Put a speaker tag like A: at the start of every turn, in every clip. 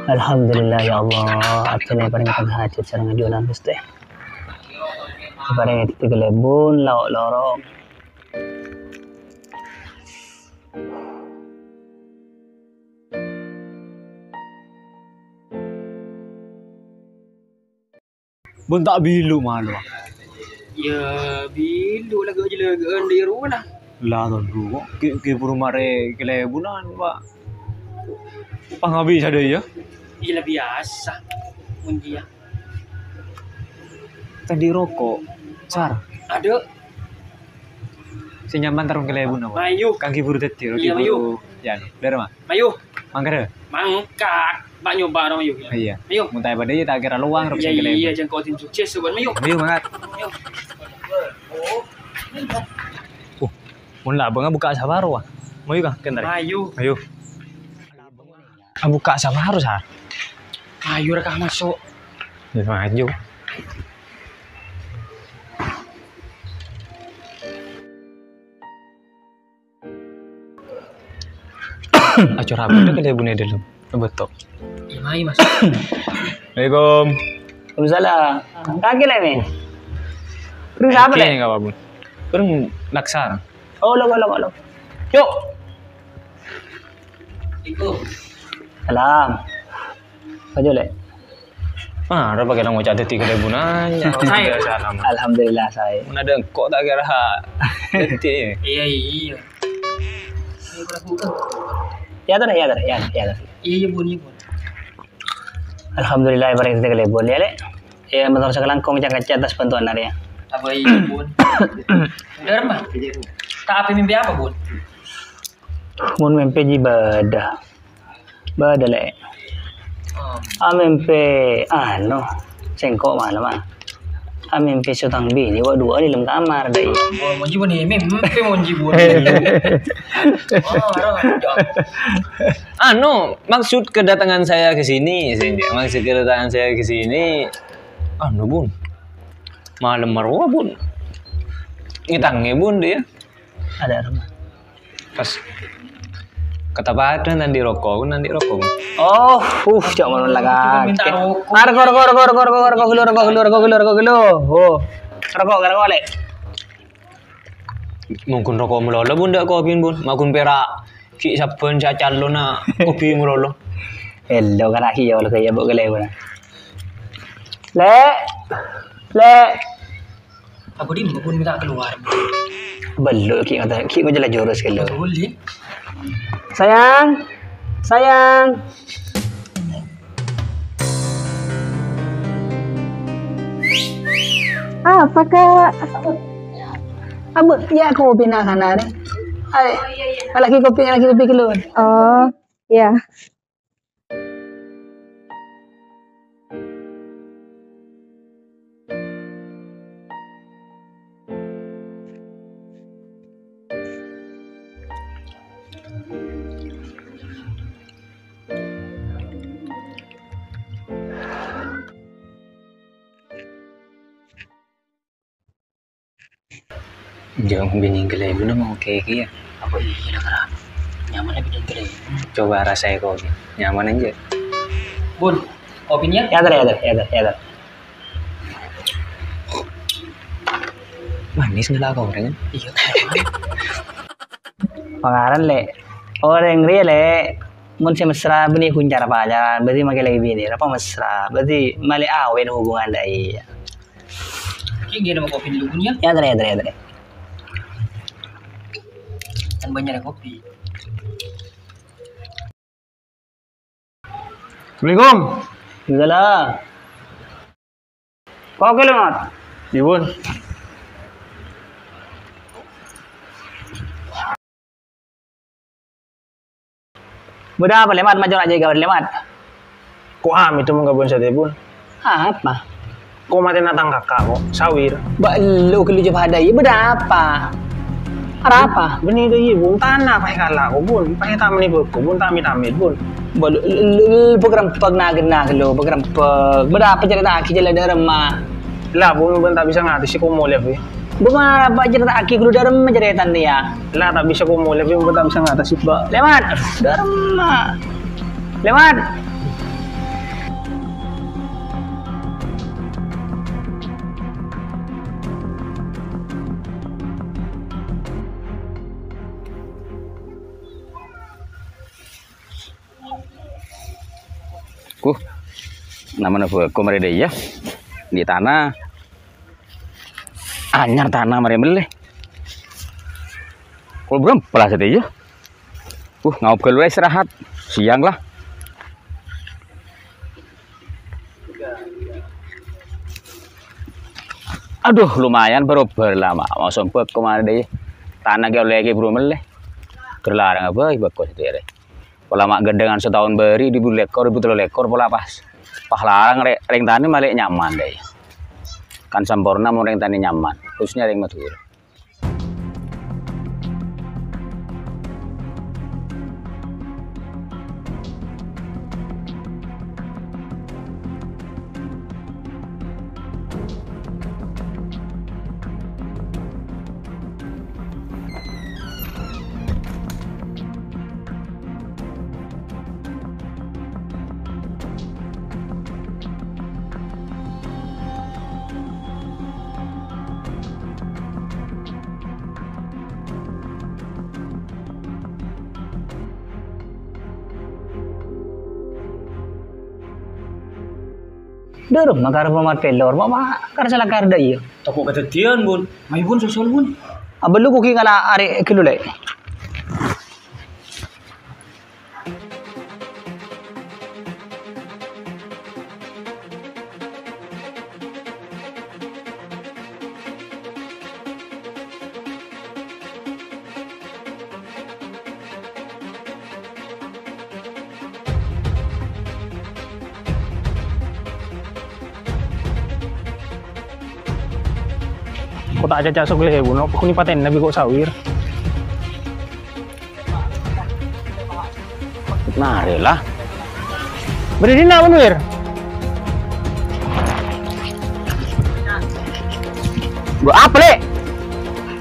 A: Alhamdulillah ya Allah, akhirnya paling hajat sareng ngajualan Gusti. Paling itu kelebun lauk lorong.
B: Bun tak bilu malu.
C: Ya bilu lagi aja lagi di rumah lah.
B: Lah tu ke mare kelebunan Pak. Pangabi ada ya?
C: Iya biasa. Munji ya.
B: Tadi rokok. Sar.
C: Ada.
B: Senyaman tarung kelebun apa?
C: Mayu.
B: Kaki buru tetir.
C: Iya Mayu.
B: Ya, dari mana?
C: Mayu.
B: Mangkara.
C: Mangkat. Bak nyoba dong Mayu.
B: Iya.
C: Mayu.
B: Muntai pada ya tak kira luang rok
C: Iya
B: kelebun.
C: iya jangan kau tin sukses sobat Mayu.
B: Mayu mangkat.
C: Mayu.
B: Mun lah bang buka sabaru ah. Mayu kah? Kentar.
C: Mayu.
B: Mayu. Buka sabaru sah.
C: Mayu rekah masuk.
B: Ya maju. Acur apa udah kelebunnya dulu. Betul.
C: Iya Mayu masuk.
B: Assalamualaikum.
A: Waalaikumsalam. Kaki lah ni. Terus apa
B: Kayaknya
A: ni?
B: enggak apa-apa. Kurang laksar.
A: Oh, lo. Yuk.
C: Ikut.
A: Salam. Baju le.
B: Ah, ada pakai nama cat detik kelebunan.
C: Saya.
B: Salam.
A: Alhamdulillah saya.
B: Mana ada kok tak kira detik.
C: Iya iya. Ini kurang bukan.
A: Ya dah.
C: Iya iya bun.
A: Alhamdulillah barang kita kelebon ya le. Ya motor sekelangkong jangan atas bantuan area.
C: Apa iya bun? Udah mah. Tak apa mimpi apa bun?
A: Mun mempe ji bada. Bada le.
C: Oh.
A: Amempe ano sengkok mana mah. Amempe sutang bini wa dua di dalam kamar dai.
C: Oh, monji bun ini mimpi monji bun. Oh, orang
B: Anu, maksud kedatangan saya ke sini, maksud kedatangan saya ke sini, anu bun, malam marwah bun, ngitangnya bun dia,
A: Ada rumah.
B: pas kata badan nanti rokok.
A: Oh, jangan laga.
C: minta rokok.
A: Rokok gelo. Oh, rokok le.
B: Mungkin rokok melolo bun dak kopi bun, makun perak, ki saben cacal lo na kopi melolo.
A: Hello kana hiyo lo kaya bok gele bana. Le.
C: Aku di bun minta keluar.
A: Bello ki ngata ki ngajala joros gelo.
C: Boleh.
A: Sayang.
D: Apa kak?
A: Abang, ya aku pindah sana ni. Lagi kopi keluar.
D: Oh, ya.
B: Jangan bining kelebun mau kayak ya.
C: Apa iya dah nyaman lebih dari kalian.
B: Coba rasanya kopi, nyaman aja.
C: Bun, kopinya?
A: Ya ada.
B: Manis nggak kau orang kan?
C: Iya.
A: Pengaran le. Orang ria le. Mun si mesra beni kuncar pacaran, berarti makai lagi bini. Apa mesra? Berarti mali awen hubungan dai.
C: Ini gimana kopi dulu punya?
A: Ya ada.
C: Kan banyak ada kopi.
B: Assalamualaikum.
A: Enggak. Kau kelengat?
B: Dibun.
A: Mudah apa lemat macam aja kawan lemat.
B: Kok itu mau gabung saya bun?
A: Apa?
B: Kok mati natang kakak kok sawir.
A: Ba lu kelu je pada iya berapa? Ada apa?
B: Benih itu iya bun, tanah pakai kalah aku bun, pakai taman ini bun, tamit bun.
A: Berempeg nagena lo, berempeg. Berapa cerita aki jalan derma?
B: Lah bun tak bisa ngerti sih kamu lihat bi.
A: Buma apa cerita aki kudu derma ceritanya dia.
B: Lah tak bisa kamu lihat bi, tak bisa ngerti sih ba.
A: Lewat, derma. Lewat.
E: Namanya komere ya di tanah anyar tanah mari beli kalau belum pelas itu ya ngobrol dulu istirahat siang lah aduh lumayan berobar lama mau sempet kemarin deh tanah ke lagi belum beli kerlarang apa bagus itu ya deh pola mak gedengan setahun beri di lekor pola pas larang ring tani malah nyaman deh kan sempurna mau ring tani nyaman khususnya ring Madura.
A: Derum makar pemat pelor, mama kar salah kar da iya.
C: Toko kedadian bun. Mai bun sosial bun.
A: Abelu kuki kala are kilo le.
B: Kau tak caca sok leh bun, aku ni paten nabi kau sawir.
E: Nare lah
B: Beri nak bun wir.
E: gua apa le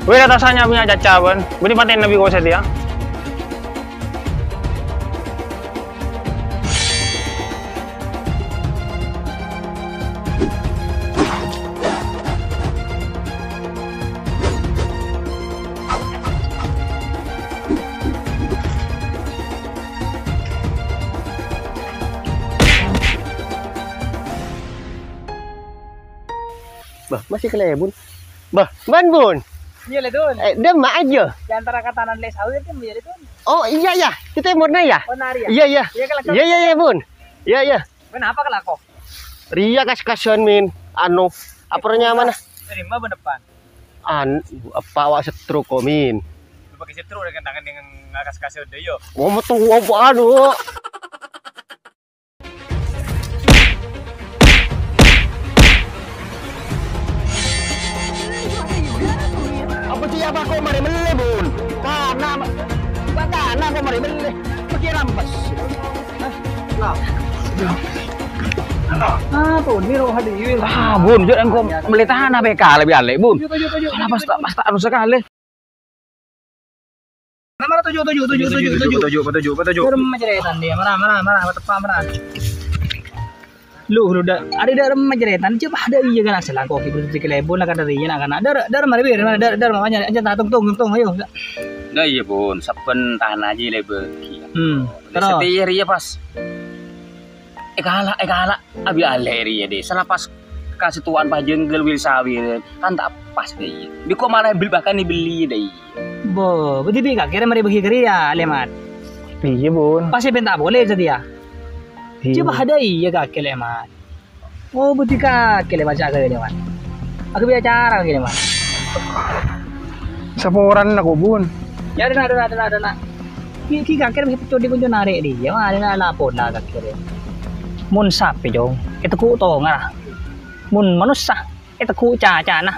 B: Wir atasannya punya caca bun, beri paten nabi kau setia.
F: Bah, masih kelebun. Bah, ban bun.
C: Iya le Dun.
F: Demak aja.
C: Di antara katanan le sawir kan menjadi Dun.
F: Oh iya ya, kita mau ya.
C: Oh nari ya.
F: Iya iya.
C: Iya kan
F: Iya iya iya bun. Iya iya.
C: Kenapa kalau kok?
F: Ria kasihan min. Anu, apernya mana?
C: Terima depan.
F: Apa awak setruk kok min?
C: Lu pakai setru dengan tangan dengan ngakas kasih udah yo.
F: Oh metu apa anu? Apa siapa kau mari beli bun? Karena kau mari beli. Pakai rampas.
C: Tuh ini roh hadir.
E: bun jangan kau beli tanah BK lebih alek bun karena pasta anu sekali
C: Marah tujuh. Derma ceretan dia, marah, tepat marah. Lu dah ada derma ceretan, coba ada iya kan asal kok ibu kelebon lah kada iya nak kana. Dar mari bir, dar mamanya aja tung ayo.
E: nah iya bun saben tanah aja lebih
A: Terus
E: setia ria pas Ekala abi alek ria deh salah pas kasih tuan pajenggel wil sawir kan tak pas deh di kok malah bahkan dibeli deh
A: bo, betul gak kira mari bagi kerja lemat.
B: Iya bun.
A: Pasti tak boleh setia.
B: Iya.
A: Coba ada iya kak lemat. Oh betul kak lemat jaga lemat. Aku bicara kak lemat.
B: Saporan aku bun.
A: Ya ada. Ki kak kira begitu codi kunci narik dia. Ada lapor lah kak kira. Mun sapi dong. Itu ku to ngah. Mun manusia. Itu ku caca nah.